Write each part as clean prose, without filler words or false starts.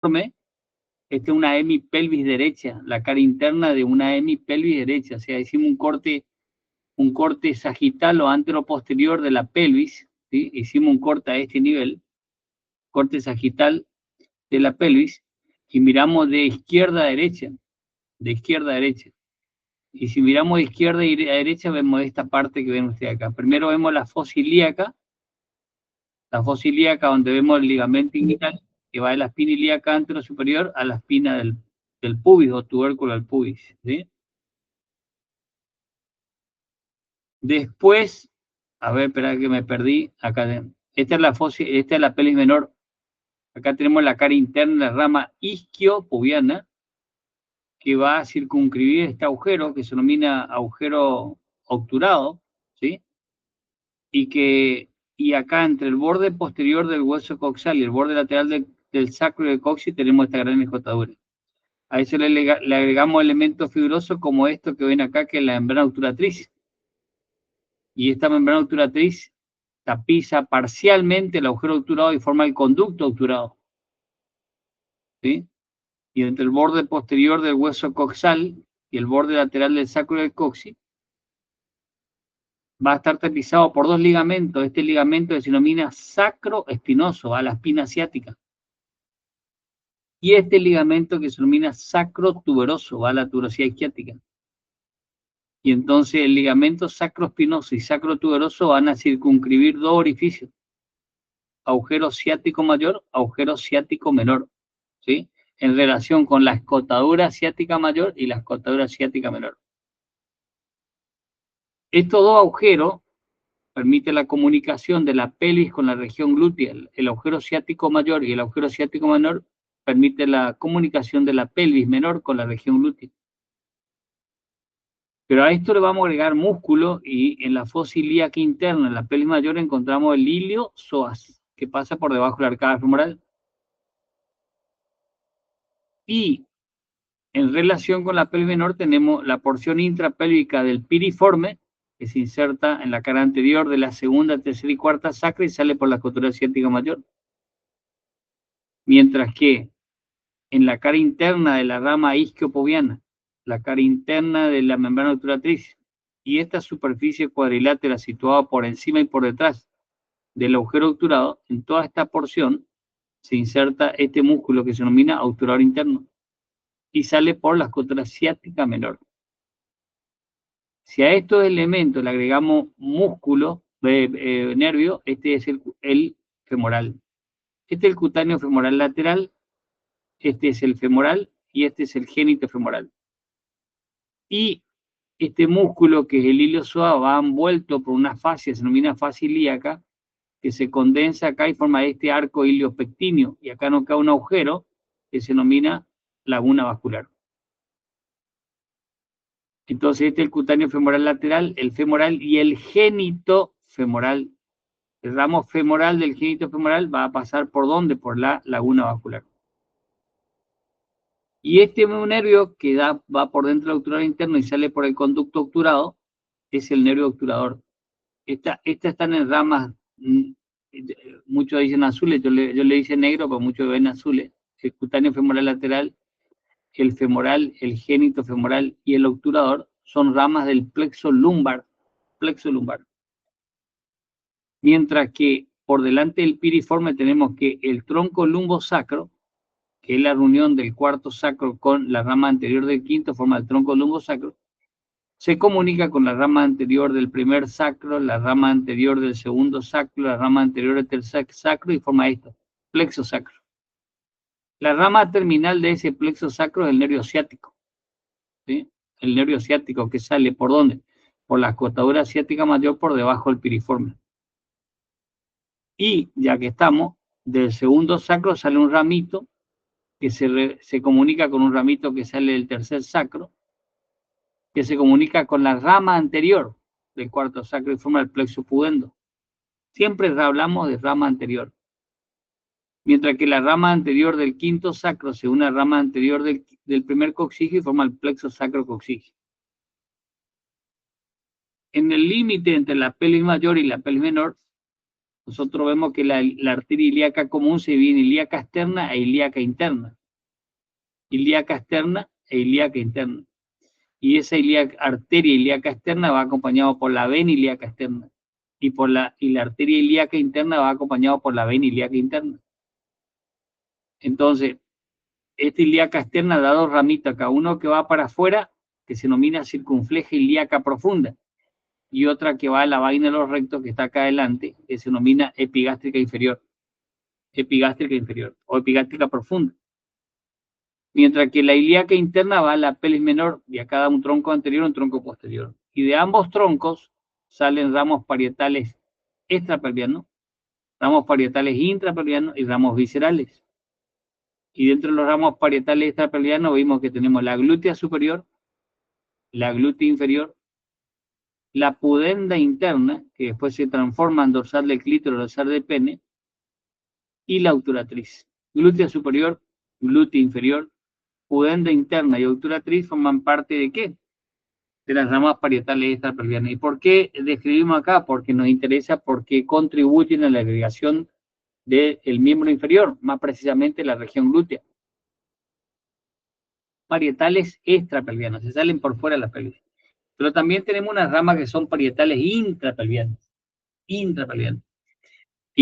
piriforme, esta es una hemipelvis derecha, la cara interna de una hemipelvis derecha, o sea, hicimos un corte sagital o anteroposterior de la pelvis, ¿sí? Hicimos un corte a este nivel, corte sagital de la pelvis, y miramos de izquierda a derecha, de izquierda a derecha. Y si miramos de izquierda a derecha, vemos esta parte que ven ustedes acá. Primero vemos la fosa ilíaca donde vemos el ligamento inguinal, que va de la espina ilíaca anterosuperior a la espina del pubis o tubérculo del pubis, ¿sí? Después, a ver, espera que me perdí, acá, esta es la pelvis menor, acá tenemos la cara interna, la rama isquiopubiana, que va a circunscribir este agujero, que se denomina agujero obturado, ¿sí? Y acá entre el borde posterior del hueso coxal y el borde lateral del sacro del coxis tenemos esta gran enjotadura. A eso le agregamos elementos fibrosos como esto que ven acá, que es la membrana obturatriz. Y esta membrana obturatriz tapiza parcialmente el agujero obturado y forma el conducto obturado, ¿sí? Y entre el borde posterior del hueso coxal y el borde lateral del sacro del coxis va a estar tapizado por dos ligamentos. Este ligamento que se denomina sacroespinoso, a la espina asiática. Y este ligamento que se denomina sacrotuberoso, va a la tuberosidad isquiática. Y entonces el ligamento sacroespinoso y sacrotuberoso van a circunscribir dos orificios. Agujero ciático mayor, agujero ciático menor, ¿sí? En relación con la escotadura ciática mayor y la escotadura ciática menor. Estos dos agujeros permiten la comunicación de la pelvis con la región glútea. El agujero ciático mayor y el agujero ciático menor permite la comunicación de la pelvis menor con la región glútea. Pero a esto le vamos a agregar músculo y en la fosa ilíaca interna, en la pelvis mayor, encontramos el ilio-psoas, que pasa por debajo de la arcada femoral. Y en relación con la pelvis menor tenemos la porción intrapélvica del piriforme, que se inserta en la cara anterior de la segunda, tercera y cuarta sacra y sale por la escotura ciática mayor. Mientras que en la cara interna de la rama isquiopubiana, la cara interna de la membrana obturatriz y esta superficie cuadrilátera situada por encima y por detrás del agujero obturado, en toda esta porción se inserta este músculo que se denomina obturador interno y sale por la escotura ciática menor. Si a estos elementos le agregamos músculo, nervio, este es el femoral. Este es el cutáneo femoral lateral, este es el femoral y este es el génito femoral. Y este músculo, que es el ilio psoas, va envuelto por una fascia, se denomina fascia ilíaca, que se condensa acá y forma este arco iliopectíneo. Y acá nos cae un agujero que se denomina laguna vascular. Entonces este es el cutáneo femoral lateral, el femoral y el génito femoral. El ramo femoral del génito femoral va a pasar ¿por dónde? Por la laguna vascular. Y este nervio que va por dentro del obturador interno y sale por el conducto obturado es el nervio obturador. Estas están en ramas, muchos dicen azules, yo le hice negro, pero muchos ven azules. El cutáneo femoral lateral, el femoral, el génito femoral y el obturador son ramas del plexo lumbar. Mientras que por delante del piriforme tenemos que el tronco lumbosacro, que es la reunión del cuarto sacro con la rama anterior del quinto, forma el tronco lumbosacro, se comunica con la rama anterior del primer sacro, la rama anterior del segundo sacro, la rama anterior del tercer sacro y forma esto, plexo sacro. La rama terminal de ese plexo sacro es el nervio ciático, ¿sí? El nervio ciático que sale ¿por dónde? Por la escotadura ciática mayor por debajo del piriforme. Y ya que estamos, del segundo sacro sale un ramito que se comunica con un ramito que sale del tercer sacro, que se comunica con la rama anterior del cuarto sacro y forma el plexo pudendo. Siempre hablamos de rama anterior. Mientras que la rama anterior del quinto sacro se une a la rama anterior del primer coxígeo y forma el plexo sacro-coxígeo. En el límite entre la pelvis mayor y la pelvis menor nosotros vemos que la arteria ilíaca común se divide en ilíaca externa e ilíaca interna. Ilíaca externa e ilíaca interna. Y esa arteria ilíaca externa va acompañado por la vena ilíaca externa. Y la arteria ilíaca interna va acompañado por la vena ilíaca interna. Entonces, esta ilíaca externa da dos ramitas acá, uno que va para afuera, que se denomina circunfleja ilíaca profunda, y otra que va a la vaina de los rectos, que está acá adelante, que se denomina epigástrica inferior o epigástrica profunda. Mientras que la ilíaca interna va a la pelvis menor, y acá da un tronco anterior y un tronco posterior. Y de ambos troncos salen ramos parietales extrapelvianos, ramos parietales intrapelvianos y ramos viscerales. Y dentro de los ramos parietales extrapelvianos vimos que tenemos la glútea superior, la glútea inferior, la pudenda interna, que después se transforma en dorsal del clítoris, dorsal del pene, y la obturatriz. Glútea superior, glútea inferior, pudenda interna y obturatriz forman parte ¿de qué? De las ramas parietales extrapelvianas. ¿Y por qué describimos acá? Porque nos interesa, porque contribuyen a la agregación del miembro inferior, más precisamente la región glútea. Parietales extrapelvianas, se salen por fuera de la pelvis. Pero también tenemos unas ramas que son parietales intrapelvianas. Y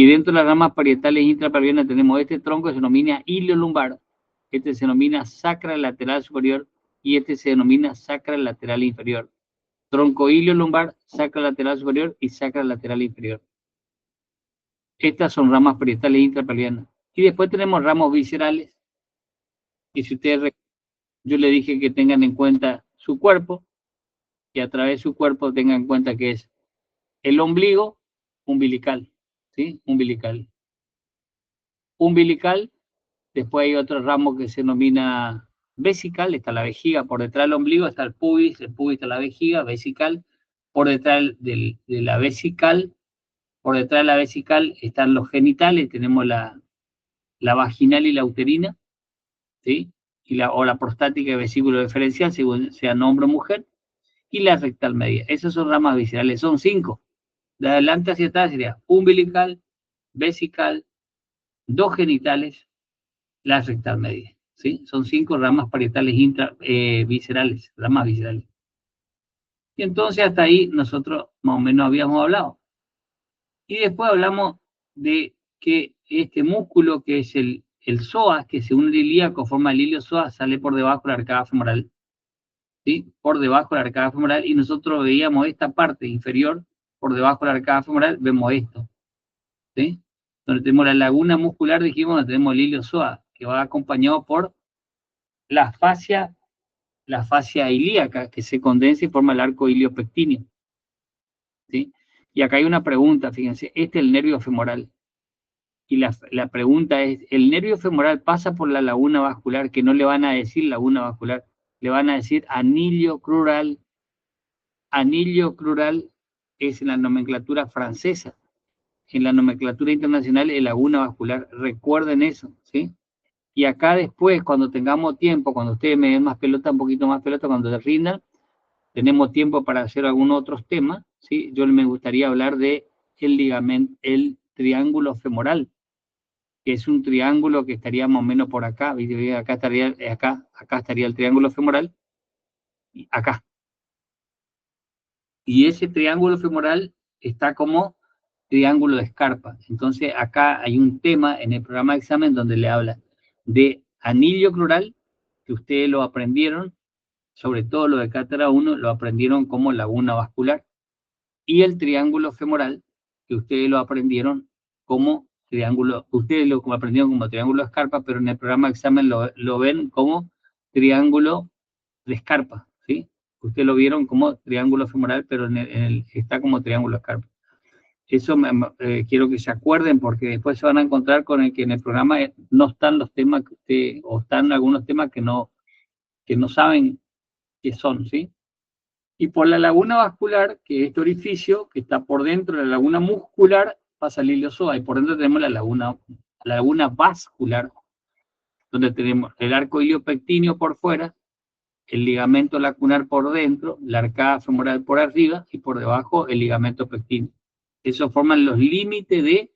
dentro de las ramas parietales intrapelvianas tenemos este tronco que se denomina ilio lumbar, este se denomina sacra lateral superior y este se denomina sacra lateral inferior. Tronco ilio lumbar, sacra lateral superior y sacra lateral inferior. Estas son ramas parietales intrapelvianas. Y después tenemos ramos viscerales. Y si ustedes, yo le dije que tengan en cuenta su cuerpo, y a través de su cuerpo tengan en cuenta que es el ombligo umbilical, ¿sí? Umbilical. Umbilical, después hay otro ramo que se denomina vesical, está la vejiga, por detrás del ombligo está el pubis está la vejiga, vesical, por detrás de la vesical, por detrás de la vesical están los genitales, tenemos la vaginal y la uterina, ¿sí? O la prostática y vesículo diferencial, según sea hombre o mujer, y la rectal media. Esas son ramas viscerales, son 5. De adelante hacia atrás sería umbilical, vesical, 2 genitales, la rectal media. ¿Sí? Son 5 ramas parietales viscerales, ramas viscerales. Y entonces hasta ahí nosotros más o menos habíamos hablado. Y después hablamos de que este músculo que es el psoas, que según el ilíaco forma el ilio psoas, sale por debajo de la arcada femoral. ¿Sí? Por debajo de la arcada femoral, y nosotros veíamos esta parte inferior, por debajo de la arcada femoral, vemos esto. ¿Sí? Donde tenemos la laguna muscular, dijimos, donde tenemos el ilio psoas, que va acompañado por la fascia ilíaca, que se condensa y forma el arco iliopectíneo. ¿Sí? Y acá hay una pregunta, fíjense, este es el nervio femoral. Y la pregunta es, ¿el nervio femoral pasa por la laguna vascular? Que no le van a decir laguna vascular, le van a decir anillo crural. Anillo crural es en la nomenclatura francesa. En la nomenclatura internacional es laguna vascular. Recuerden eso, ¿sí? Y acá después, cuando tengamos tiempo, cuando ustedes me den más pelota, un poquito más pelota, cuando se rindan, tenemos tiempo para hacer algunos otros temas, ¿sí? Yo me gustaría hablar de el triángulo femoral, que es un triángulo que estaría más o menos por acá, acá estaría el triángulo femoral, y acá. Y ese triángulo femoral está como triángulo de Scarpa. Entonces acá hay un tema en el programa de examen donde le habla de anillo crural, que ustedes lo aprendieron, sobre todo lo de cátedra 1, lo aprendieron como laguna vascular, y el triángulo femoral, que ustedes lo aprendieron como triángulo, ustedes lo aprendieron como triángulo de Scarpa, pero en el programa de examen lo ven como triángulo de Scarpa, ¿sí? Ustedes lo vieron como triángulo femoral, pero está como triángulo de Scarpa. Eso quiero que se acuerden, porque después se van a encontrar con el que en el programa no están los temas que ustedes, o están algunos temas que no saben qué son, ¿sí? Y por la laguna vascular, que es este orificio, que está por dentro de la laguna muscular, pasa el ilio psoas, y por dentro tenemos la laguna vascular, donde tenemos el arco iliopectíneo por fuera, el ligamento lacunar por dentro, la arcada femoral por arriba, y por debajo el ligamento pectíneo. Eso forman los límites de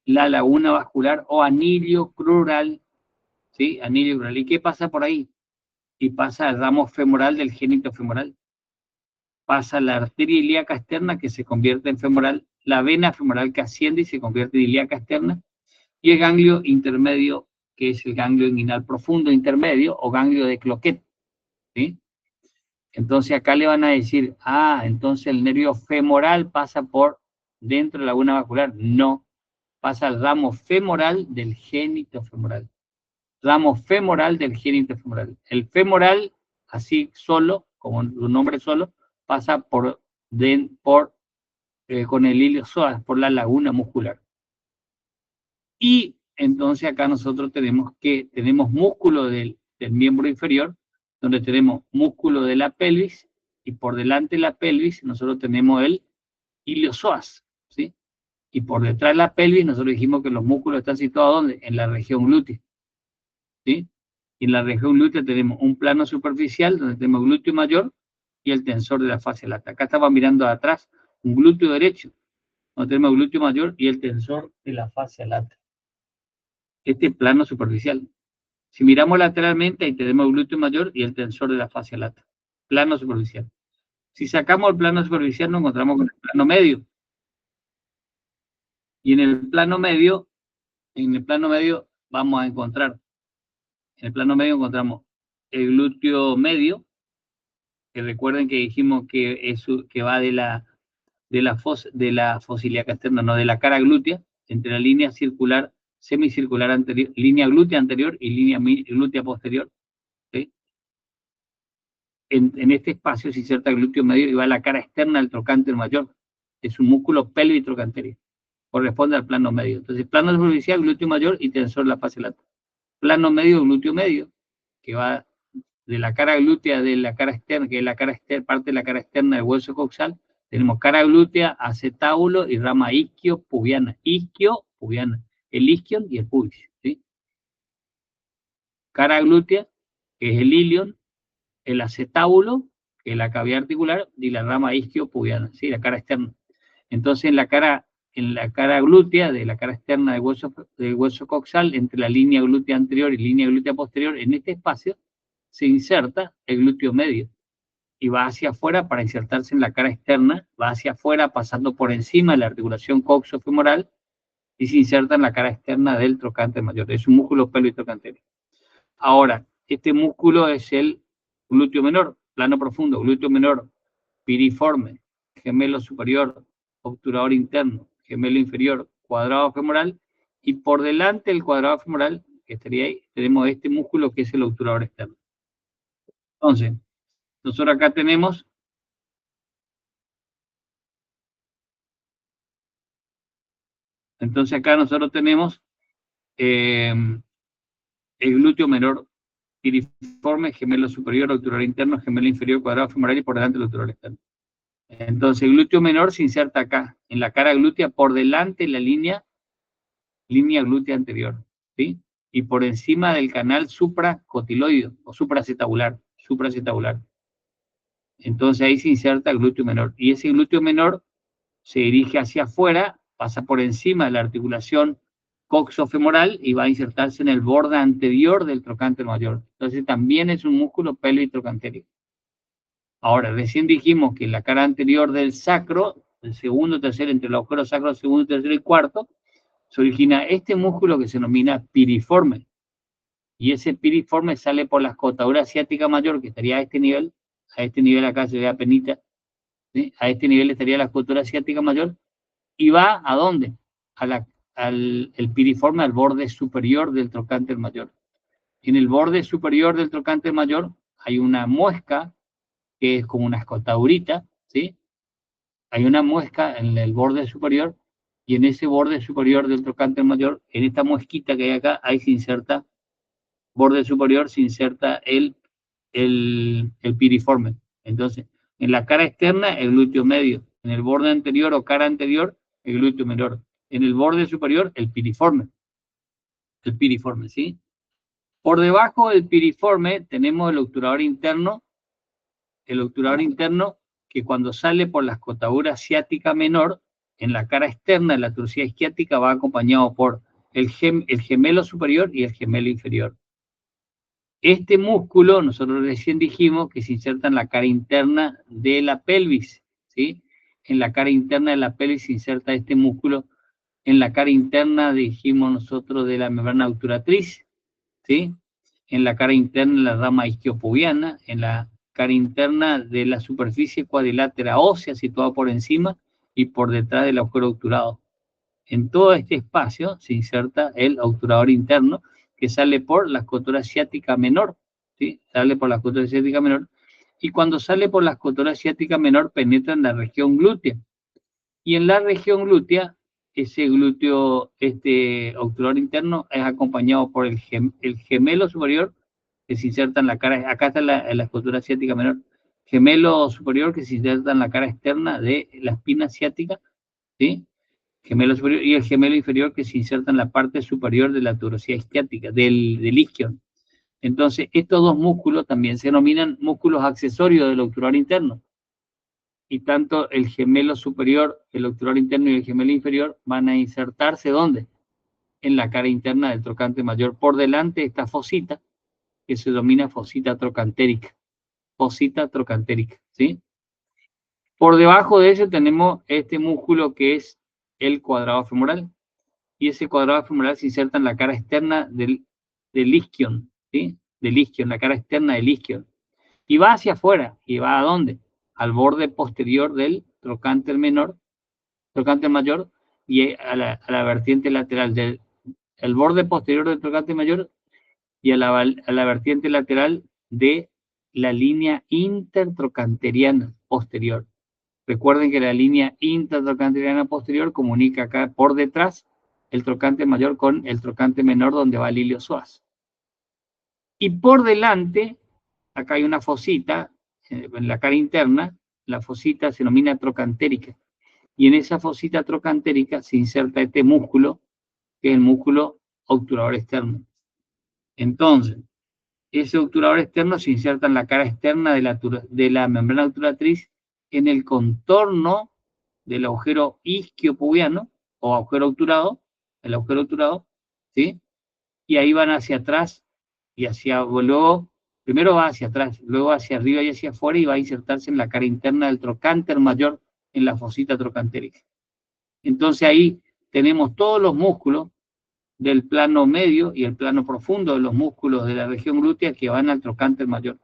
la laguna vascular o anillo crural, ¿sí? Anillo crural. ¿Y qué pasa por ahí? Y pasa el ramo femoral del génito femoral. Pasa la arteria ilíaca externa que se convierte en femoral, la vena femoral que asciende y se convierte en ilíaca externa, y el ganglio intermedio, que es el ganglio inguinal profundo intermedio o ganglio de Cloquet, ¿sí? Entonces acá le van a decir, entonces el nervio femoral pasa por dentro de la laguna vascular. No, pasa al ramo femoral del génito femoral. Ramo femoral del génito femoral. El femoral, así solo, como su nombre solo, pasa con el iliosoas, por la laguna muscular. Y entonces acá nosotros tenemos músculo del miembro inferior, donde tenemos músculo de la pelvis, y por delante de la pelvis nosotros tenemos el iliosoas, ¿sí? Y por detrás de la pelvis nosotros dijimos que los músculos están situados ¿dónde? En la región glútea, ¿sí? Y en la región glútea tenemos un plano superficial, donde tenemos glúteo mayor y el tensor de la fascia lata. Acá estaba mirando atrás un glúteo derecho, donde tenemos el glúteo mayor y el tensor de la fascia lata. Este plano superficial. Si miramos lateralmente, ahí tenemos el glúteo mayor y el tensor de la fascia lata. Plano superficial. Si sacamos el plano superficial, nos encontramos con el plano medio. Y en el plano medio vamos a encontrar, en el plano medio encontramos el glúteo medio, que recuerden que dijimos que va de la fosa ilíaca externa, no de la cara glútea, entre la línea circular, semicircular anterior, línea glútea anterior y línea glútea posterior, ¿sí? En este espacio se inserta el glúteo medio y va a la cara externa del trocánter mayor. Es un músculo pélvico trocánterico. Corresponde al plano medio. Entonces, plano superficial, glúteo mayor y tensor de la fascia lata. Plano medio, glúteo medio, que va de la cara glútea de la cara externa, que es la cara externa, parte de la cara externa del hueso coxal. Tenemos cara glútea, acetábulo y rama isquio-pubiana. Isquio-pubiana. El isquion y el pubis, ¿sí? Cara glútea, que es el ilion, el acetábulo, que es la cavidad articular, y la rama isquio-pubiana, ¿sí? La cara externa. Entonces, en la cara glútea, de la cara externa del hueso coxal, entre la línea glútea anterior y línea glútea posterior, en este espacio, se inserta el glúteo medio y va hacia afuera para insertarse en la cara externa, va hacia afuera pasando por encima de la articulación coxofemoral y se inserta en la cara externa del trocánter mayor. Es un músculo pélvico trocánterico. Ahora, este músculo es el glúteo menor, plano profundo, glúteo menor, piriforme, gemelo superior, obturador interno, gemelo inferior, cuadrado femoral, y por delante del cuadrado femoral, que estaría ahí, tenemos este músculo que es el obturador externo. Entonces, nosotros acá tenemos el glúteo menor, piriforme, gemelo superior, obturador interno, gemelo inferior, cuadrado femoral y por delante el obturador externo. Entonces el glúteo menor se inserta acá, en la cara glútea, por delante de la línea glútea anterior, ¿sí? Y por encima del canal supracotiloideo o supracetabular. Entonces ahí se inserta el glúteo menor. Y ese glúteo menor se dirige hacia afuera, pasa por encima de la articulación coxofemoral y va a insertarse en el borde anterior del trocánter mayor. Entonces también es un músculo pélvico trocantérico. Ahora, recién dijimos que en la cara anterior del sacro, el segundo, tercero, entre el agujero sacro, segundo, tercero y cuarto, se origina este músculo que se denomina piriforme. Y ese piriforme sale por la escotadura asiática mayor, que estaría a este nivel acá se ve a penita, ¿sí? A este nivel estaría la escotadura asiática mayor, y va ¿a dónde? El piriforme al borde superior del trocánter mayor. En el borde superior del trocánter mayor hay una muesca, que es como una escotadurita, ¿sí? Hay una muesca en el borde superior, y en ese borde superior del trocánter mayor, en esta muesquita que hay acá, ahí se inserta, borde superior, se inserta el piriforme. Entonces, en la cara externa, el glúteo medio. En el borde anterior o cara anterior, el glúteo menor. En el borde superior, el piriforme. El piriforme, ¿sí? Por debajo del piriforme tenemos el obturador interno. El obturador interno, que cuando sale por la escotadura asiática menor, en la cara externa de la turosidad isquiática va acompañado por el gemelo superior y el gemelo inferior. Este músculo, nosotros recién dijimos que se inserta en la cara interna de la pelvis, ¿sí? En la cara interna de la pelvis se inserta este músculo, en la cara interna, dijimos nosotros, de la membrana obturatriz, ¿sí? En la cara interna de la rama isquiopubiana, en la cara interna de la superficie cuadrilátera ósea situada por encima y por detrás del agujero obturado. En todo este espacio se inserta el obturador interno que sale por la escotura ciática menor, ¿sí? Sale por la escotura ciática menor, y cuando sale por la escotura ciática menor penetra en la región glútea. Y en la región glútea, ese glúteo, este obturador interno es acompañado por el gemelo superior que se inserta en la cara, acá está la escotura ciática menor, gemelo superior que se inserta en la cara externa de la espina ciática, ¿sí? Gemelo superior, y el gemelo inferior que se inserta en la parte superior de la turosidad isquiática, del isquion. Entonces, estos dos músculos también se denominan músculos accesorios del obturador interno. Y tanto el gemelo superior, el obturador interno y el gemelo inferior van a insertarse, ¿dónde? En la cara interna del trocante mayor. Por delante esta fosita, que se denomina fosita trocantérica. Fosita trocantérica, ¿sí? Por debajo de eso tenemos este músculo que es el cuadrado femoral. Y ese cuadrado femoral se inserta en la cara externa del isquion, ¿sí? Del isquion, la cara externa del isquion. Y va hacia afuera. ¿Y va a dónde? Al borde posterior del trocánter menor, trocánter mayor, y a la vertiente lateral del el borde posterior del trocánter mayor y a la vertiente lateral de la línea intertrocanteriana posterior. Recuerden que la línea intertrocanteriana posterior comunica acá por detrás el trocánter mayor con el trocánter menor donde va el iliosoas. Y por delante, acá hay una fosita en la cara interna, la fosita se denomina trocantérica. Y en esa fosita trocantérica se inserta este músculo, que es el músculo obturador externo. Entonces, ese obturador externo se inserta en la cara externa de la membrana obturatriz en el contorno del agujero isquiopubiano o agujero obturado, el agujero obturado, ¿sí? Y ahí van hacia atrás y luego, primero va hacia atrás, luego hacia arriba y hacia afuera y va a insertarse en la cara interna del trocánter mayor en la fosita trocantérica. Entonces ahí tenemos todos los músculos del plano medio y el plano profundo de los músculos de la región glútea que van al trocánter mayor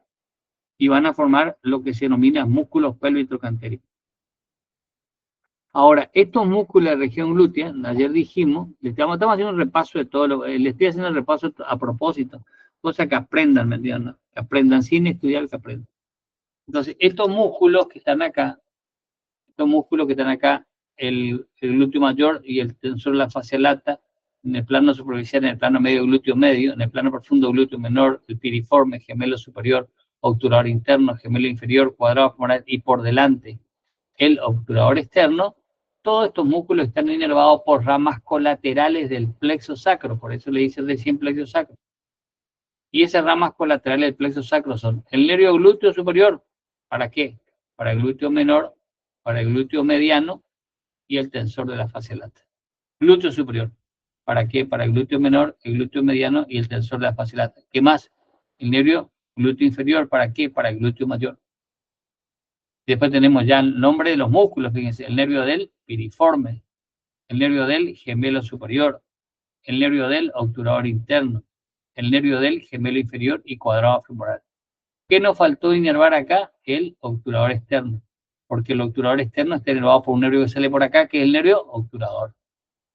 y van a formar lo que se denomina músculos pelvitrocantéricos. Ahora, estos músculos de la región glútea, ayer dijimos, estamos haciendo un repaso de todo, le estoy haciendo el repaso a propósito, cosa que aprendan, ¿me entienden? Que aprendan sin estudiar, que aprendan. Entonces, estos músculos que están acá, el glúteo mayor y el tensor de la fascia lata, en el plano superficial, en el plano medio, glúteo medio, en el plano profundo, glúteo menor, el piriforme, gemelo superior, obturador interno, gemelo inferior, cuadrado femoral y por delante el obturador externo, todos estos músculos están inervados por ramas colaterales del plexo sacro, por eso le dicen recién plexo sacro. Y esas ramas colaterales del plexo sacro son el nervio glúteo superior, ¿para qué? Para el glúteo menor, para el glúteo mediano y el tensor de la fascia lata. Glúteo superior, ¿para qué? Para el glúteo menor, el glúteo mediano y el tensor de la fascia lata. ¿Qué más? El nervio glúteo inferior, ¿para qué? Para el glúteo mayor. Después tenemos ya el nombre de los músculos, fíjense, el nervio del piriforme, el nervio del gemelo superior, el nervio del obturador interno, el nervio del gemelo inferior y cuadrado femoral. ¿Qué nos faltó inervar acá? El obturador externo, porque el obturador externo está inervado por un nervio que sale por acá, que es el nervio obturador,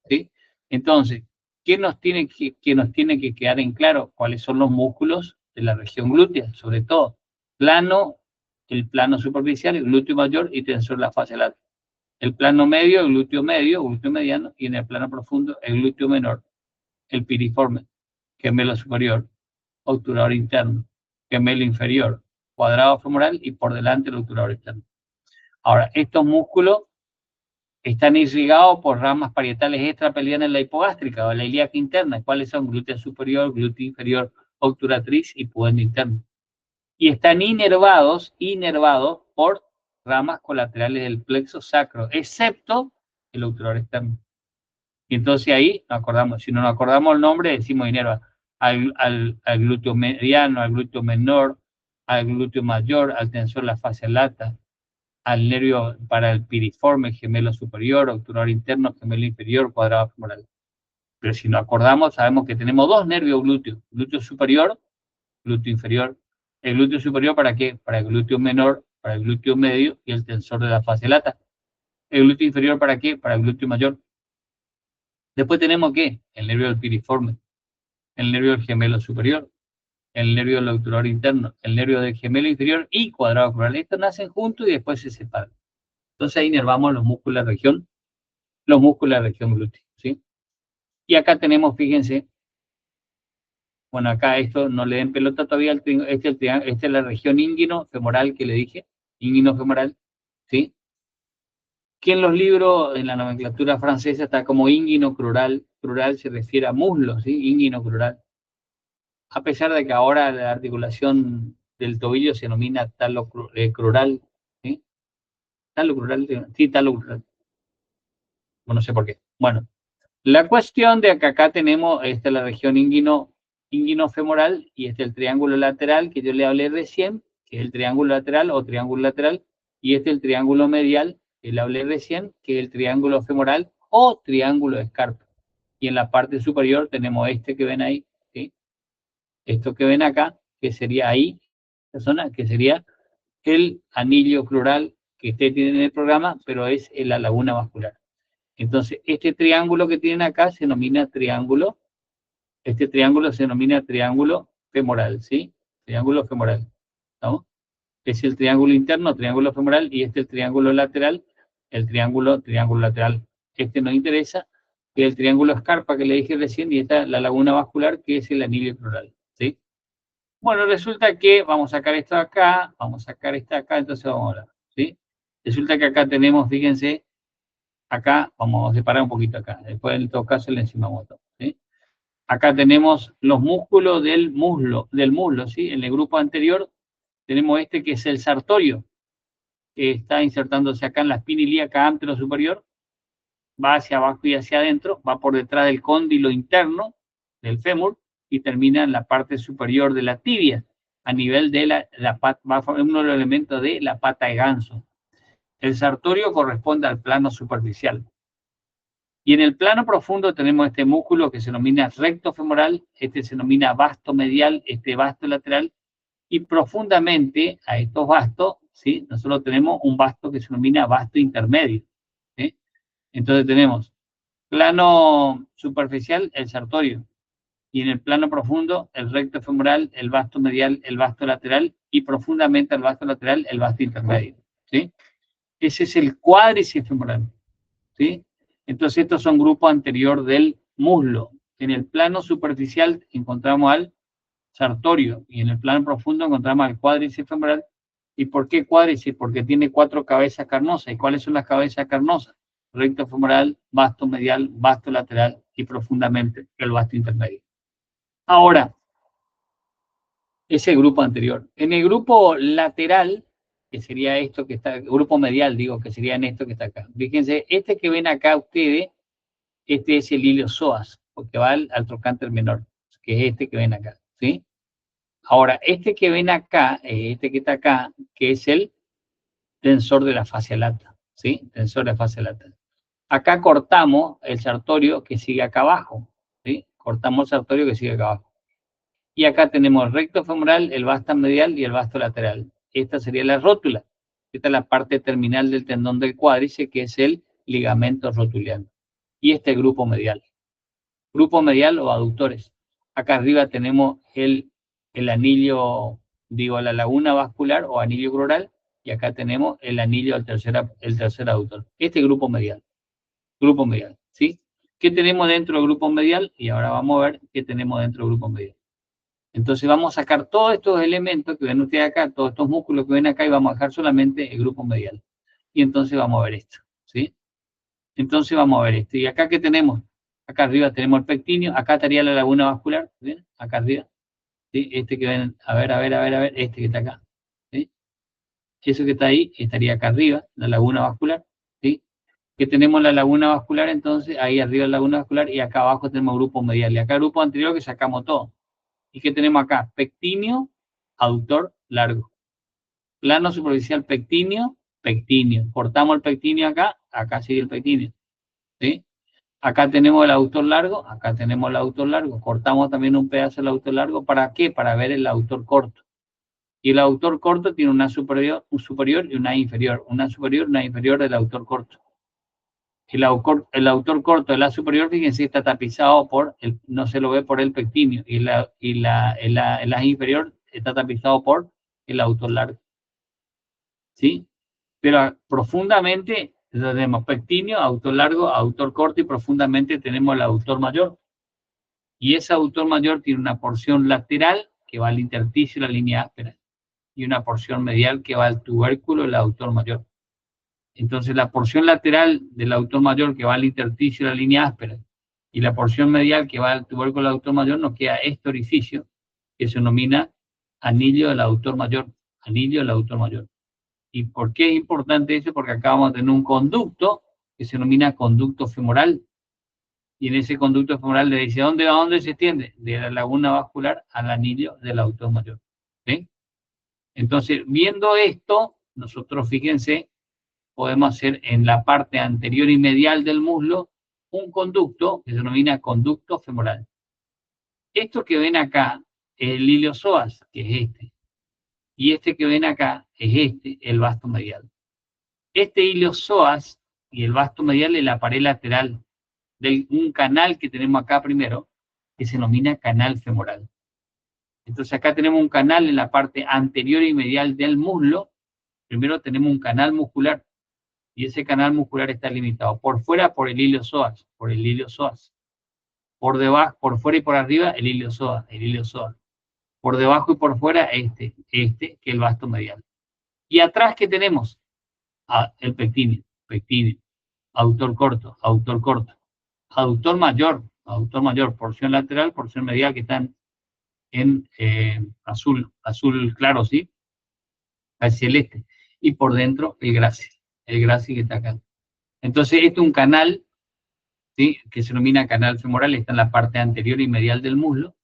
¿sí? Entonces, ¿qué nos tiene que quedar en claro? ¿Cuáles son los músculos de la región glútea? Sobre todo, el plano superficial, el glúteo mayor y tensor de la fascia lata. El plano medio, el glúteo mediano, y en el plano profundo, el glúteo menor, el piriforme, gemelo superior, obturador interno, gemelo inferior, cuadrado femoral y por delante el obturador externo. Ahora, estos músculos están irrigados por ramas parietales extrapelvianas en la hipogástrica o en la ilíaca interna. ¿Cuáles son? Glúteo superior, glúteo inferior, obturatriz y pudendo interno. Y están inervados por ramas colaterales del plexo sacro, excepto el obturador externo. Y entonces ahí nos acordamos, si no nos acordamos el nombre, decimos inerva al glúteo mediano, al glúteo menor, al glúteo mayor, al tensor de la fascia lata, al nervio para el piriforme, gemelo superior, obturador interno, gemelo inferior, cuadrado femoral. Pero si nos acordamos, sabemos que tenemos dos nervios glúteos, glúteo superior, glúteo inferior. El glúteo superior, ¿para qué? Para el glúteo menor, para el glúteo medio y el tensor de la fascia lata. El glúteo inferior, ¿para qué? Para el glúteo mayor. Después tenemos, ¿qué? El nervio del piriforme, el nervio del gemelo superior, el nervio del obturador interno, el nervio del gemelo inferior y cuadrado femoral. Estos nacen juntos y después se separan. Entonces ahí inervamos los músculos de la región glútea, ¿sí? Y acá tenemos, fíjense, bueno, acá esto no le den pelota todavía, esta es la región inguino-femoral que le dije, inguino-femoral, ¿sí? Que en los libros, en la nomenclatura francesa, está como inguino-crural, crural se refiere a muslo, ¿sí? Inguino-crural. A pesar de que ahora la articulación del tobillo se denomina talocrural, ¿sí? Talocrural, sí, talocrural. Bueno, no sé por qué. Bueno, la cuestión de que acá tenemos, esta es la región inguino-femoral y este es el triángulo lateral que yo le hablé recién, que es el triángulo lateral o triángulo lateral, y este es el triángulo medial, que le hablé recién, que es el triángulo femoral o triángulo de Scarpa. Y en la parte superior tenemos este que ven ahí, ¿sí? Esto que ven acá, que sería ahí, esta zona, que sería el anillo crural que ustedes tienen en el programa, pero es en la laguna vascular. Entonces, este triángulo que tienen acá se denomina triángulo, este triángulo se denomina triángulo femoral, ¿sí? Triángulo femoral, ¿no? Es el triángulo interno, triángulo femoral, y este es el triángulo lateral, el triángulo lateral. Este nos interesa, que es el triángulo escarpa que le dije recién, y esta la laguna vascular, que es el anillo crural, ¿sí? Bueno, resulta que vamos a sacar esto de acá, vamos a sacar esto de acá, entonces vamos a ver, ¿sí? Resulta que acá tenemos, fíjense, acá, vamos a separar un poquito acá, después en todo caso le encimamos todo, ¿sí? Acá tenemos los músculos del muslo, ¿sí? En el grupo anterior tenemos este que es el sartorio, que está insertándose acá en la espina ilíaca anterosuperior, va hacia abajo y hacia adentro, va por detrás del cóndilo interno del fémur y termina en la parte superior de la tibia, a nivel de la pata, va a formar uno de los elementos de la pata de ganso. El sartorio corresponde al plano superficial. Y en el plano profundo tenemos este músculo que se denomina recto femoral, este se denomina vasto medial, este vasto lateral, y profundamente a estos vastos, ¿sí? Nosotros tenemos un vasto que se denomina vasto intermedio, ¿sí? Entonces tenemos plano superficial, el sartorio, y en el plano profundo, el recto femoral, el vasto medial, el vasto lateral, y profundamente el vasto lateral, el vasto intermedio, ¿sí? Ese es el cuádriceps femoral, ¿sí? Entonces estos son grupos anterior del muslo. En el plano superficial encontramos al sartorio y en el plano profundo encontramos al cuádriceps femoral. ¿Y por qué cuádriceps? Porque tiene 4 cabezas carnosas. ¿Y cuáles son las cabezas carnosas? Recto femoral, vasto medial, vasto lateral y profundamente el vasto intermedio. Ahora, ese grupo anterior. En el grupo lateral, que sería esto que está, grupo medial, digo, que sería en esto que está acá. Fíjense, este que ven acá ustedes, este es el iliozoas, porque va al trocánter menor, que es este que ven acá, ¿sí? Ahora, este que ven acá, este que está acá, que es el tensor de la fascia lata, ¿sí? Tensor de la fascia lata. Acá cortamos el sartorio que sigue acá abajo, ¿sí? Cortamos el sartorio que sigue acá abajo. Y acá tenemos el recto femoral, el vasto medial y el vasto lateral. Esta sería la rótula. Esta es la parte terminal del tendón del cuádriceps, que es el ligamento rotuliano. Y este grupo medial. Grupo medial o aductores. Acá arriba tenemos el anillo, digo, la laguna vascular o anillo crural, y acá tenemos el anillo del tercer aductor. Este grupo medial. Grupo medial, ¿sí? ¿Qué tenemos dentro del grupo medial? Y ahora vamos a ver qué tenemos dentro del grupo medial. Entonces vamos a sacar todos estos elementos que ven ustedes acá, todos estos músculos que ven acá, y vamos a dejar solamente el grupo medial. Y entonces vamos a ver esto, ¿sí? Entonces vamos a ver esto. ¿Y acá qué tenemos? Acá arriba tenemos el pectíneo, acá estaría la laguna vascular, ¿ven? Acá arriba, ¿sí? Este que ven, a ver, este que está acá, ¿sí? Eso que está ahí estaría acá arriba, la laguna vascular, ¿sí? Que tenemos la laguna vascular, entonces, ahí arriba la laguna vascular, y acá abajo tenemos grupo medial. Y acá grupo anterior que sacamos todo. ¿Y qué tenemos acá? Pectíneo, aductor largo. Plano superficial pectíneo, pectíneo. Cortamos el pectíneo acá, acá sigue el pectíneo. ¿Sí? Acá tenemos el aductor largo, acá tenemos el aductor largo. Cortamos también un pedazo del aductor largo. ¿Para qué? Para ver el aductor corto. Y el aductor corto tiene una superior, un superior y una inferior. Una superior y una inferior del aductor corto. El autor corto de la superior, fíjense, está tapizado por, no se lo ve por el pectíneo, y la inferior está tapizado por el autor largo. ¿Sí? Pero profundamente tenemos pectíneo, autor largo, autor corto, y profundamente tenemos el autor mayor. Y ese autor mayor tiene una porción lateral que va al intersticio de la línea áspera, y una porción medial que va al tubérculo del autor mayor. Entonces, la porción lateral del autor mayor que va al intersticio de la línea áspera y la porción medial que va al tubérculo del autor mayor, nos queda este orificio que se denomina anillo del autor mayor. Anillo del autor mayor. ¿Y por qué es importante eso? Porque acá vamos a tener un conducto que se denomina conducto femoral. Y en ese conducto femoral le dice, ¿a dónde se extiende? De la laguna vascular al anillo del autor mayor. ¿Sí? Entonces, viendo esto, nosotros, fíjense, podemos hacer en la parte anterior y medial del muslo un conducto que se denomina conducto femoral. Esto que ven acá es el iliosoas, que es este. Y este que ven acá es este, el vasto medial. Este iliosoas y el vasto medial es la pared lateral de un canal que tenemos acá primero, que se denomina canal femoral. Entonces acá tenemos un canal en la parte anterior y medial del muslo. Primero tenemos un canal muscular, y ese canal muscular está limitado por fuera por el iliosoas, por debajo, por fuera y por arriba el iliosoas, por debajo y por fuera que es el vasto medial. Y atrás, ¿qué tenemos? El pectíneo, autor corto, aductor mayor, porción lateral, porción medial, que están en azul claro, ¿sí? Al celeste. Y por dentro el grácil que está acá. Entonces, este es un canal, ¿sí?, que se denomina canal femoral, está en la parte anterior y medial del muslo,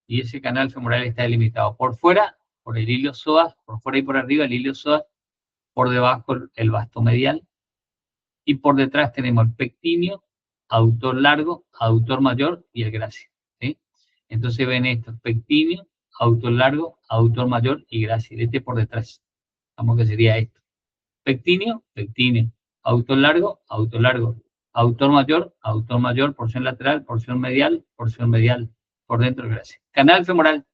y ese canal femoral está delimitado por fuera, por el iliosoas, por fuera y por arriba el iliosoas, por debajo el vasto medial, y por detrás tenemos el pectíneo, aductor largo, aductor mayor y el grácil, ¿sí? Entonces ven esto, pectíneo, aductor largo, aductor mayor y grácil, este por detrás, vamos, que sería esto. Pectíneo, aductor largo, aductor mayor, porción lateral, porción medial, por dentro el grácil. Canal femoral.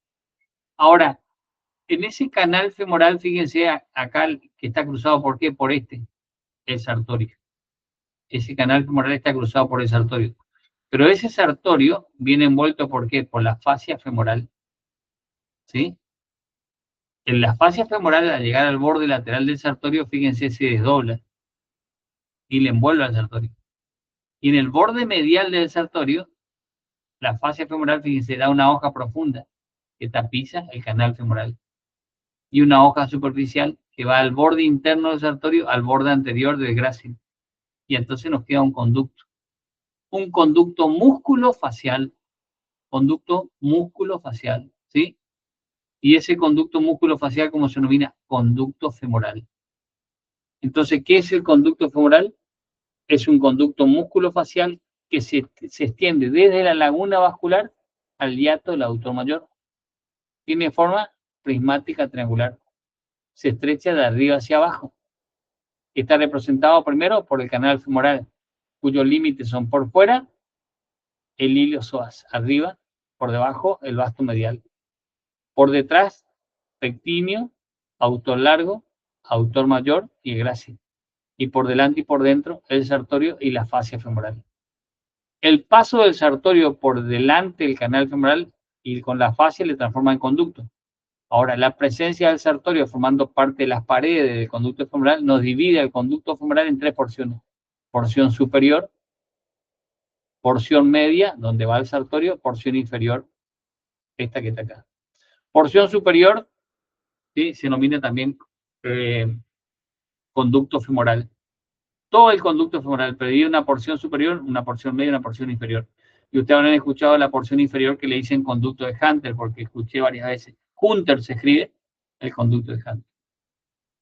Ahora, en ese canal femoral, fíjense acá que está cruzado, ¿por qué? Por el sartorio. Ese canal femoral está cruzado por el sartorio. Pero ese sartorio viene envuelto, ¿por qué? Por la fascia femoral. ¿Sí? En la fascia femoral, al llegar al borde lateral del sartorio, fíjense, se desdobla y le envuelve al sartorio. Y en el borde medial del sartorio, la fascia femoral, fíjense, da una hoja profunda que tapiza el canal femoral. Y una hoja superficial que va al borde interno del sartorio, al borde anterior del grácil. Y entonces nos queda un conducto. Un conducto músculo-facial. ¿Sí? Y ese conducto músculo-facial, ¿cómo se denomina? Conducto femoral. Entonces, ¿qué es el conducto femoral? Es un conducto músculo-facial que se extiende desde la laguna vascular al hiato del aductor mayor. Tiene forma prismática triangular. Se estrecha de arriba hacia abajo. Está representado primero por el canal femoral, cuyos límites son por fuera el iliosoas, arriba, por debajo el vasto medial. Por detrás, pectíneo, autor largo, autor mayor y el grácil. Y por delante y por dentro el sartorio y la fascia femoral. El paso del sartorio por delante del canal femoral y con la fascia le transforma en conducto. Ahora, la presencia del sartorio formando parte de las paredes del conducto femoral nos divide el conducto femoral en tres porciones. Porción superior, porción media, donde va el sartorio, porción inferior, esta que está acá. Porción superior, ¿sí?, se denomina también conducto femoral. todo el conducto femoral, pero divide una porción superior, una porción media y una porción inferior. Y ustedes habrán escuchado la porción inferior que le dicen conducto de Hunter, porque escuché varias veces. Hunter se escribe el conducto de Hunter.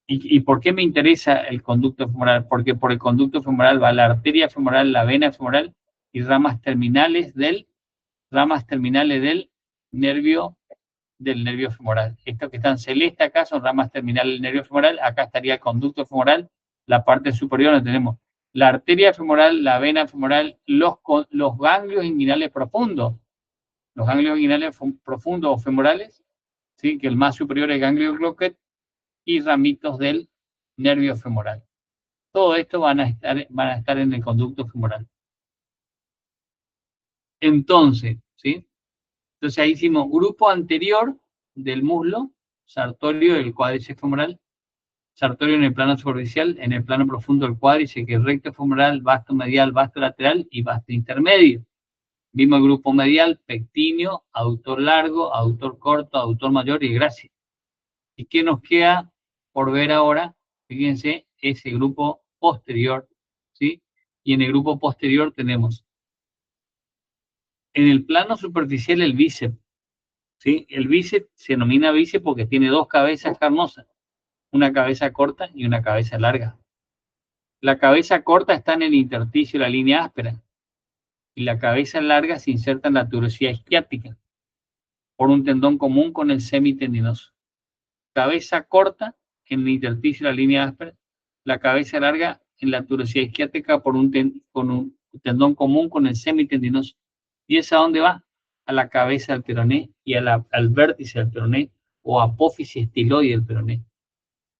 ¿Y por qué me interesa el conducto femoral? Porque por el conducto femoral va la arteria femoral, la vena femoral y ramas terminales del nervio femoral. Esto que está en celeste acá son ramas terminales del nervio femoral. Acá estaría el conducto femoral, la parte superior donde tenemos la arteria femoral, la vena femoral, los ganglios inguinales profundos. Los ganglios inguinales profundos o femorales, ¿sí? Que el más superior es el ganglio Glocket, y ramitos del nervio femoral. Todo esto van a estar en el conducto femoral. Entonces, ¿sí? Entonces ahí hicimos grupo anterior del muslo, sartorio del cuádriceps femoral, sartorio en el plano superficial, en el plano profundo del cuádriceps, que es recto femoral, vasto medial, vasto lateral y vasto intermedio. Vimos el grupo medial, pectíneo, aductor largo, aductor corto, aductor mayor y grácil. ¿Y qué nos queda por ver ahora? Fíjense, ese grupo posterior, ¿sí? Y en el grupo posterior tenemos en el plano superficial el bíceps, ¿sí? El bíceps se denomina bíceps porque tiene dos cabezas carnosas, una cabeza corta y una cabeza larga. La cabeza corta está en el intersticio de la línea áspera y la cabeza larga se inserta en la tuberosidad isquiática por un tendón común con el semitendinoso. Cabeza corta en el intersticio de la línea áspera, la cabeza larga en la tuberosidad isquiática por un tendón común con el semitendinoso. ¿Y esa a dónde va? A la cabeza del peroné y al vértice del peroné o apófisis estiloide del peroné.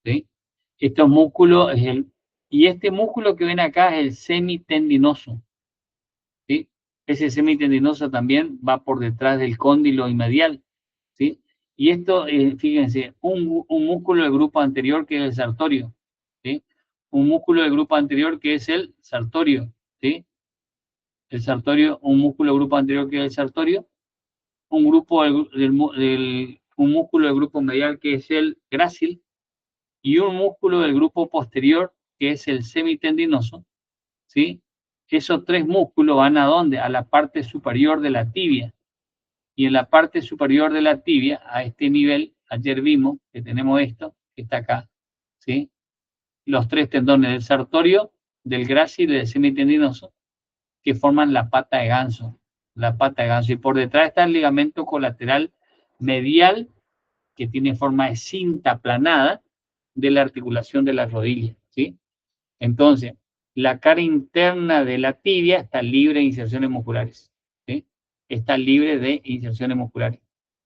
¿Sí? Estos músculos y este músculo que ven acá es el semitendinoso. ¿Sí? Ese semitendinoso también va por detrás del cóndilo medial. ¿Sí? Y esto, fíjense, un músculo del grupo anterior que es el sartorio. ¿Sí? Un músculo del grupo anterior que es el sartorio. ¿Sí? El sartorio, un músculo del grupo anterior que es el sartorio. Un músculo del grupo medial que es el grácil. Y un músculo del grupo posterior que es el semitendinoso. ¿Sí? Esos tres músculos van a ¿dónde? A la parte superior de la tibia. Y en la parte superior de la tibia, a este nivel, ayer vimos que tenemos esto, que está acá, ¿sí? Los tres tendones del sartorio, del grácil y del semitendinoso, que forman la pata de ganso. La pata de ganso. Y por detrás está el ligamento colateral medial, que tiene forma de cinta aplanada de la articulación de la rodilla, ¿sí? Entonces, la cara interna de la tibia está libre de inserciones musculares, ¿sí? Está libre de inserciones musculares.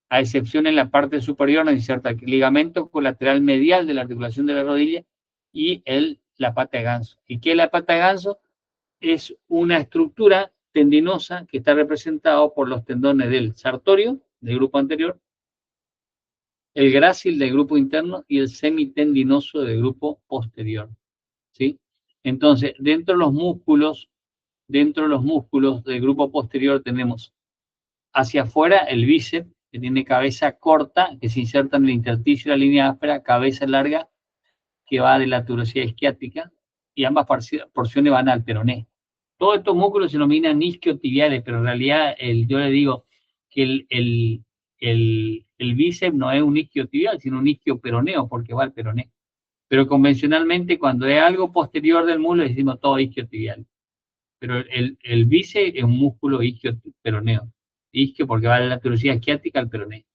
A excepción en la parte superior nos inserta el ligamento colateral medial de la articulación de la rodilla y la pata de ganso. ¿Y qué es la pata de ganso? Es una estructura tendinosa que está representada por los tendones del sartorio, del grupo anterior, el grácil del grupo interno y el semitendinoso del grupo posterior, ¿sí? Entonces, dentro de los músculos del grupo posterior tenemos hacia afuera el bíceps, que tiene cabeza corta, que se inserta en el intersticio de la línea áspera, cabeza larga, que va de la tuberosidad isquiática, y ambas porciones van al peroné. Todos estos músculos se denominan isquiotibiales, pero en realidad yo le digo que el bíceps no es un isquiotibial, sino un isquioperoneo, porque va al peroné. Pero convencionalmente, cuando es algo posterior del muslo, decimos todo isquiotibial. Pero el bíceps es un músculo isquioperoneo. Isquio porque va de la tuberosidad isquiática al peroné.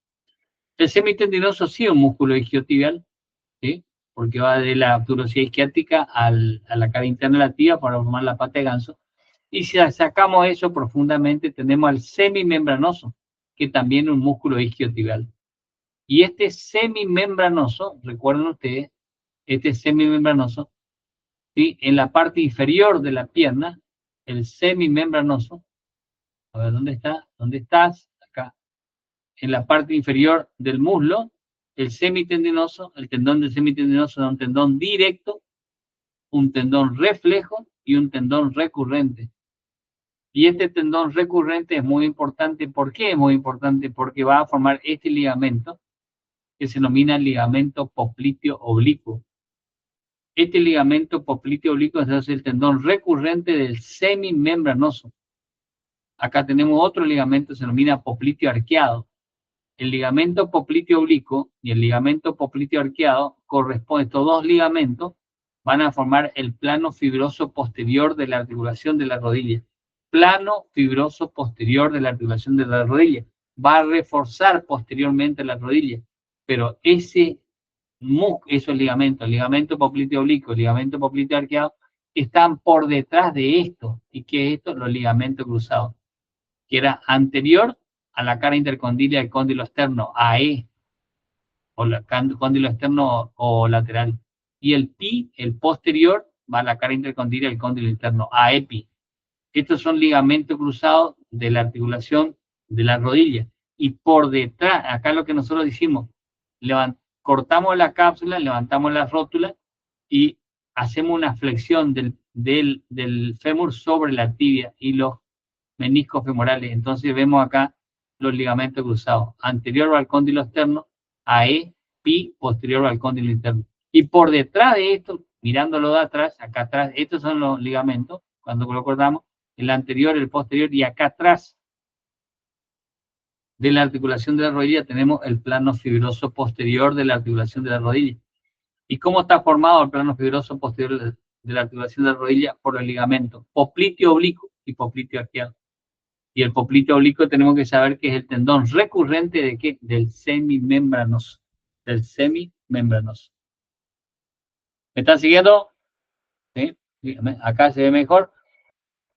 El semitendinoso sí es un músculo isquiotibial, ¿sí? Porque va de la tuberosidad isquiática a la cara interna de la tibia para formar la pata de ganso. Y si sacamos eso profundamente, tenemos al semimembranoso, que también es un músculo isquiotibial. Y este semimembranoso, recuerden ustedes, este semimembranoso, ¿sí? En la parte inferior de la pierna, el semimembranoso, a ver, ¿dónde está? ¿Dónde estás? Acá. En la parte inferior del muslo, el semitendinoso, el tendón del semitendinoso es un tendón directo, un tendón reflejo y un tendón recurrente. Y este tendón recurrente es muy importante. ¿Por qué es muy importante? Porque va a formar este ligamento que se denomina ligamento popliteo oblicuo. Este ligamento popliteo oblicuo es el tendón recurrente del semimembranoso. Acá tenemos otro ligamento, se denomina popliteo arqueado. El ligamento popliteo oblicuo y el ligamento popliteo arqueado corresponden, estos dos ligamentos van a formar el plano fibroso posterior de la articulación de la rodilla. Plano fibroso posterior de la articulación de la rodilla. Va a reforzar posteriormente la rodilla, pero esos ligamentos, el ligamento popliteo oblicuo, el ligamento popliteo arqueado, están por detrás de esto. ¿Y qué es esto? Los ligamentos cruzados, que era anterior a la cara intercondílea del cóndilo externo, AE, o la cóndilo externo o lateral. Y el pi, el posterior, va a la cara intercondílea del cóndilo interno, AEPI. Estos son ligamentos cruzados de la articulación de la rodilla. Y por detrás, acá lo que nosotros hicimos, cortamos la cápsula, levantamos la rótula y hacemos una flexión del fémur sobre la tibia y los meniscos femorales. Entonces vemos acá los ligamentos cruzados. Anterior al cóndilo externo, AE, pi, posterior al cóndilo interno. Y por detrás de esto, mirándolo de atrás, acá atrás, estos son los ligamentos, cuando lo cortamos, el anterior, el posterior, y acá atrás de la articulación de la rodilla tenemos el plano fibroso posterior de la articulación de la rodilla. ¿Y cómo está formado el plano fibroso posterior de la articulación de la rodilla? Por el ligamento popliteo oblicuo y popliteo arqueado. Y el popliteo oblicuo tenemos que saber que es el tendón recurrente ¿de qué? Del semimembranoso. Del semimembranoso. ¿Me están siguiendo? ¿Sí? Acá se ve mejor.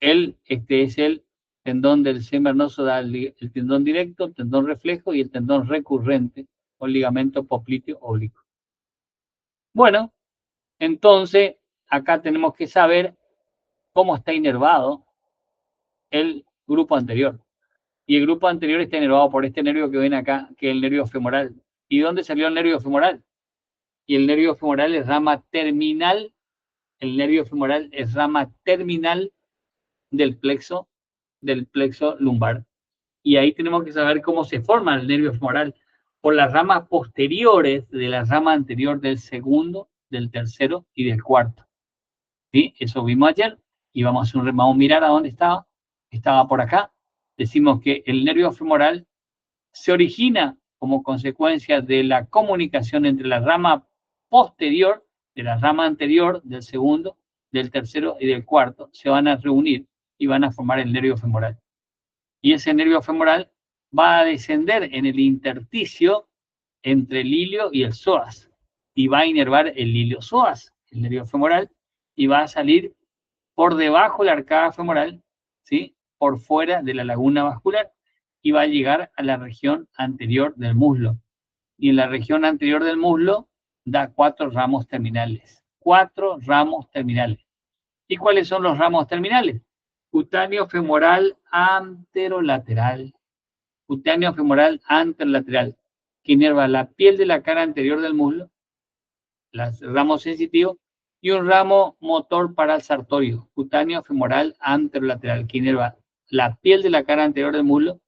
Este es el tendón del semimembranoso, da el tendón directo, el tendón reflejo y el tendón recurrente o ligamento popliteo oblicuo. Bueno, entonces acá tenemos que saber cómo está inervado el grupo anterior. Y el grupo anterior está inervado por este nervio que ven acá, que es el nervio femoral. ¿Y dónde salió el nervio femoral? Y el nervio femoral es rama terminal. El nervio femoral es rama terminal del plexo lumbar. Y ahí tenemos que saber cómo se forma el nervio femoral por las ramas posteriores de la rama anterior del segundo, del tercero y del cuarto. ¿Sí? Eso vimos ayer y vamos a mirar a dónde estaba. Estaba por acá. Decimos que el nervio femoral se origina como consecuencia de la comunicación entre la rama posterior, de la rama anterior, del segundo, del tercero y del cuarto, se van a reunir y van a formar el nervio femoral. Y ese nervio femoral va a descender en el intersticio entre el ilio y el psoas, y va a inervar el ilio-psoas, el nervio femoral, y va a salir por debajo de la arcada femoral, ¿sí? Por fuera de la laguna vascular, y va a llegar a la región anterior del muslo. Y en la región anterior del muslo da 4 ramos terminales. 4 ramos terminales. ¿Y cuáles son los ramos terminales? Cutáneo femoral anterolateral. Cutáneo femoral anterolateral, que inerva la piel de la cara anterior del muslo, los ramos sensitivos, y un ramo motor para el sartorio, cutáneo femoral anterolateral, que inerva la piel de la cara anterior del muslo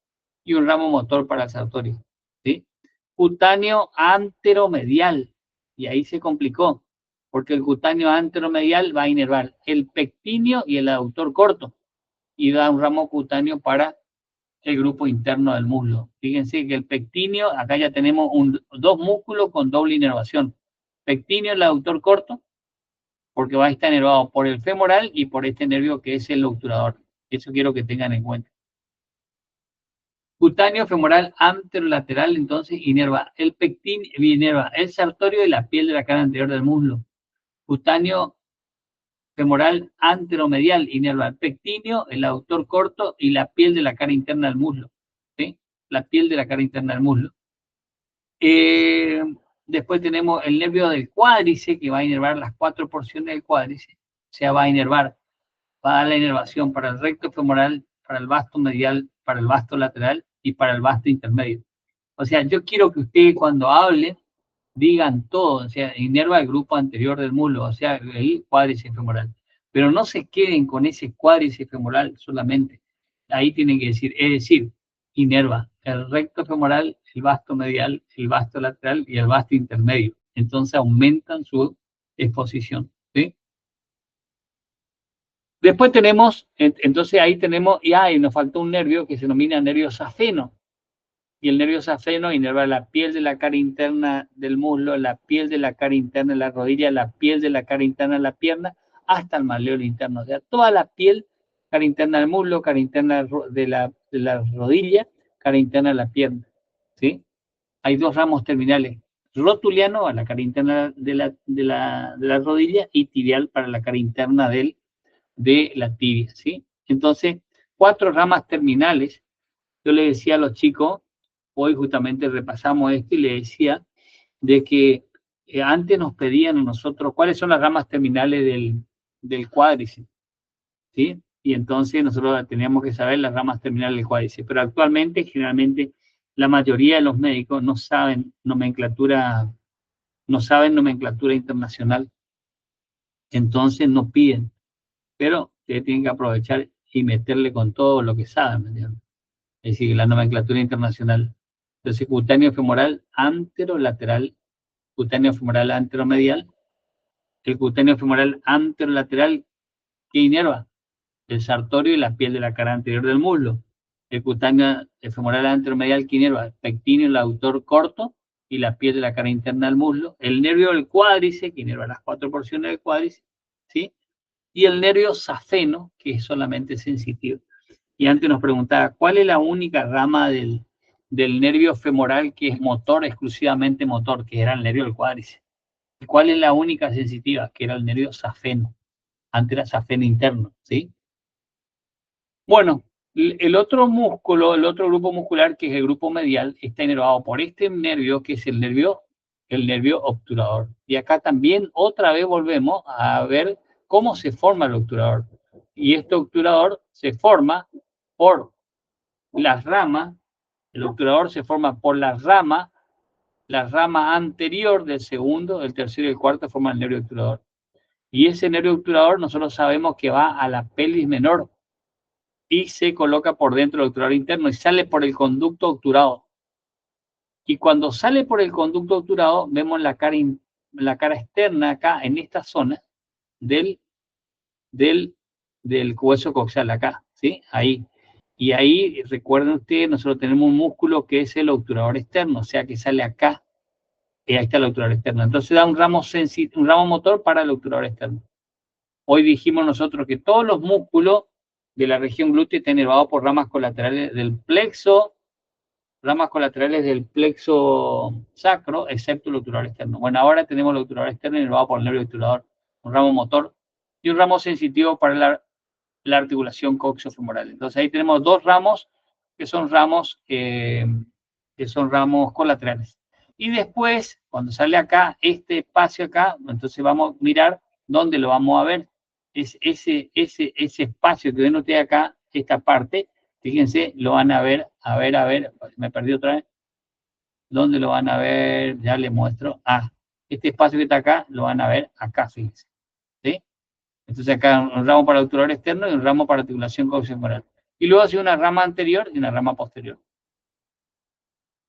y un ramo motor para el sartorio. ¿Sí? Cutáneo anteromedial, y ahí se complicó, porque el cutáneo anteromedial va a inervar el pectíneo y el aductor corto, y da un ramo cutáneo para el grupo interno del muslo. Fíjense que el pectíneo, acá ya tenemos dos músculos con doble inervación. Pectíneo, el aductor corto, porque va a estar inervado por el femoral y por este nervio que es el obturador. Eso quiero que tengan en cuenta. Cutáneo femoral anterolateral, entonces, inerva el pectíneo, inerva el sartorio y la piel de la cara anterior del muslo. Cutáneo femoral anteromedial, inerva el pectíneo, el aductor corto y la piel de la cara interna del muslo. ¿Sí? La piel de la cara interna del muslo. Después tenemos el nervio del cuádriceps, que va a inervar las 4 porciones del cuádriceps. O sea, va a dar la inervación para el recto femoral, para el vasto medial, para el vasto lateral y para el vasto intermedio. O sea, yo quiero que ustedes cuando hablen digan todo, o sea, inerva el grupo anterior del muslo, o sea, el cuádriceps femoral. Pero no se queden con ese cuádriceps femoral solamente. Ahí tienen que decir, es decir, inerva el recto femoral, el vasto medial, el vasto lateral y el vasto intermedio. Entonces aumentan su exposición. Después tenemos, entonces ahí tenemos, y nos faltó un nervio que se denomina nervio safeno. Y el nervio safeno inerva la piel de la cara interna del muslo, la piel de la cara interna de la rodilla, la piel de la cara interna de la pierna, hasta el malleolo interno. O sea, toda la piel, cara interna del muslo, cara interna de la rodilla, cara interna de la pierna. ¿Sí? Hay dos ramos terminales. Rotuliano a la cara interna de la rodilla y tibial para la cara interna de la tibia. ¿Sí? Entonces, 4 ramas terminales. Yo le decía a los chicos, hoy justamente repasamos esto y le decía de que antes nos pedían a nosotros cuáles son las ramas terminales del cuádriceps, ¿sí? Y entonces nosotros teníamos que saber las ramas terminales del cuádriceps, pero actualmente generalmente la mayoría de los médicos no saben nomenclatura internacional, entonces no piden, pero ustedes tienen que aprovechar y meterle con todo lo que saben, ¿me entiendes? Es decir, la nomenclatura internacional. Entonces, cutáneo femoral anterolateral, cutáneo femoral anteromedial, el cutáneo femoral anterolateral que inerva el sartorio y la piel de la cara anterior del muslo. El cutáneo femoral anteromedial que inerva el pectíneo, el aductor corto y la piel de la cara interna del muslo. El nervio del cuádriceps, que inerva las 4 porciones del cuádriceps, ¿sí? Y el nervio safeno, que es solamente sensitivo. Y antes nos preguntaba, ¿cuál es la única rama del nervio femoral que es motor, exclusivamente motor, que era el nervio del cuádriceps? ¿Cuál es la única sensitiva? Que era el nervio safeno. Antes era safeno interno, ¿sí? Bueno, el otro músculo, el otro grupo muscular, que es el grupo medial, está inervado por este nervio, que es el nervio obturador. Y acá también otra vez volvemos a ver cómo se forma el obturador. Y este obturador se forma por las ramas. El obturador se forma por la rama anterior del segundo, del tercero y el cuarto forma el nervio obturador. Y ese nervio obturador nosotros sabemos que va a la pelvis menor y se coloca por dentro del obturador interno y sale por el conducto obturado. Y cuando sale por el conducto obturado, vemos la cara externa acá, en esta zona del hueso coxal acá, ¿sí? Ahí. Y ahí, recuerden ustedes, nosotros tenemos un músculo que es el obturador externo, o sea, que sale acá, y ahí está el obturador externo. Entonces da un ramo motor para el obturador externo. Hoy dijimos nosotros que todos los músculos de la región glútea están inervados por ramas colaterales del plexo sacro, excepto el obturador externo. Bueno, ahora tenemos el obturador externo inervado por el nervio obturador, un ramo motor y un ramo sensitivo para la articulación coxofemoral. Entonces ahí tenemos 2 ramos que son ramos colaterales. Y después, cuando sale acá, este espacio acá, entonces vamos a mirar dónde lo vamos a ver. Es ese espacio que ven ustedes acá, esta parte, fíjense, lo van a ver, me perdí otra vez. ¿Dónde lo van a ver? Ya les muestro. Este espacio que está acá, lo van a ver acá, fíjense. ¿Sí? Entonces acá un ramo para el obturador externo y un ramo para articulación coxofemoral. Y luego hace una rama anterior y una rama posterior.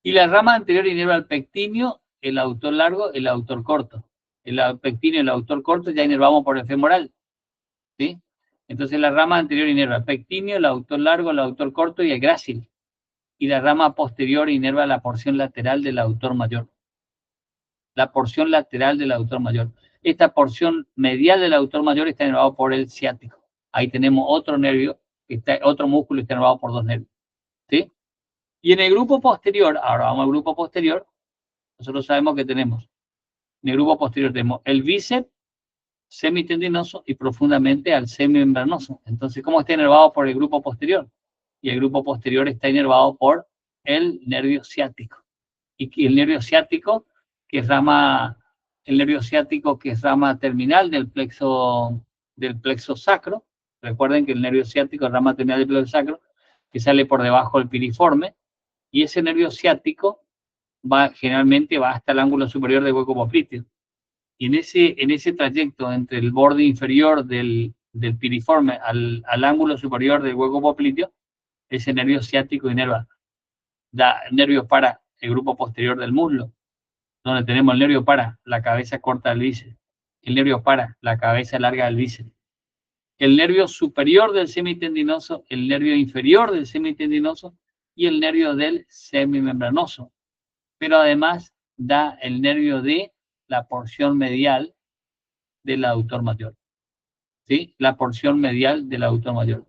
Y la rama anterior inerva el pectíneo, el aductor largo, el aductor corto. El pectíneo y el aductor corto ya inervamos por el femoral. ¿Sí? Entonces la rama anterior inerva el pectíneo, el aductor largo, el aductor corto y el grácil. Y la rama posterior inerva la porción lateral del aductor mayor. La porción lateral del aductor mayor. Esta porción medial del aductor mayor está inervado por el ciático. Ahí tenemos otro nervio, otro músculo que está inervado por 2 nervios. ¿Sí? Y en el grupo posterior, ahora vamos al grupo posterior, nosotros sabemos que tenemos, en el grupo posterior tenemos el bíceps semitendinoso y profundamente al semimembranoso. Entonces, ¿cómo está inervado por el grupo posterior? Y el grupo posterior está inervado por el nervio ciático. Y el nervio ciático, que es rama terminal del plexo sacro. Recuerden que el nervio ciático es rama terminal del plexo sacro, que sale por debajo del piriforme, y ese nervio ciático generalmente va hasta el ángulo superior del hueco popliteo. Y en ese trayecto entre el borde inferior del piriforme al ángulo superior del hueco popliteo, ese nervio ciático da nervios para el grupo posterior del muslo, donde tenemos el nervio para la cabeza corta del bíceps, el nervio para la cabeza larga del bíceps, el nervio superior del semitendinoso, el nervio inferior del semitendinoso y el nervio del semimembranoso. Pero además da el nervio de la porción medial del aductor mayor. ¿Sí? La porción medial del aductor mayor.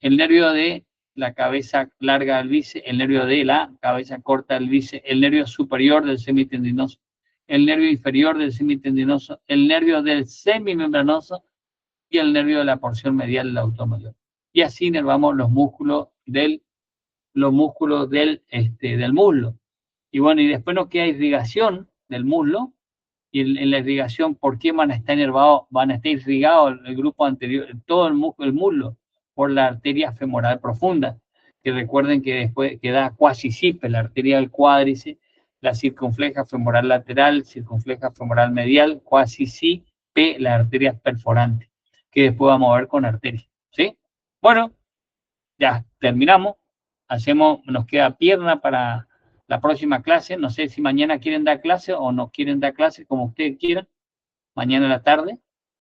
El nervio de la cabeza larga del bíceps, el nervio de la cabeza corta del bíceps, el nervio superior del semitendinoso, el nervio inferior del semitendinoso, el nervio del semimembranoso y el nervio de la porción medial del aductor mayor. Y así inervamos los músculos del muslo. Y bueno, y después nos queda irrigación del muslo. Y en la irrigación, ¿por qué van a estar inervados? Van a estar irrigados el grupo anterior, todo el muslo, por la arteria femoral profunda. Que recuerden que después queda cuádriceps, la arteria del cuádriceps, la circunfleja femoral lateral, circunfleja femoral medial, cuádriceps, la arteria perforante, que después vamos a ver con arteria. ¿Sí? Bueno, ya terminamos. Nos queda pierna para la próxima clase. No sé si mañana quieren dar clase o no quieren dar clase, como ustedes quieran, mañana a la tarde.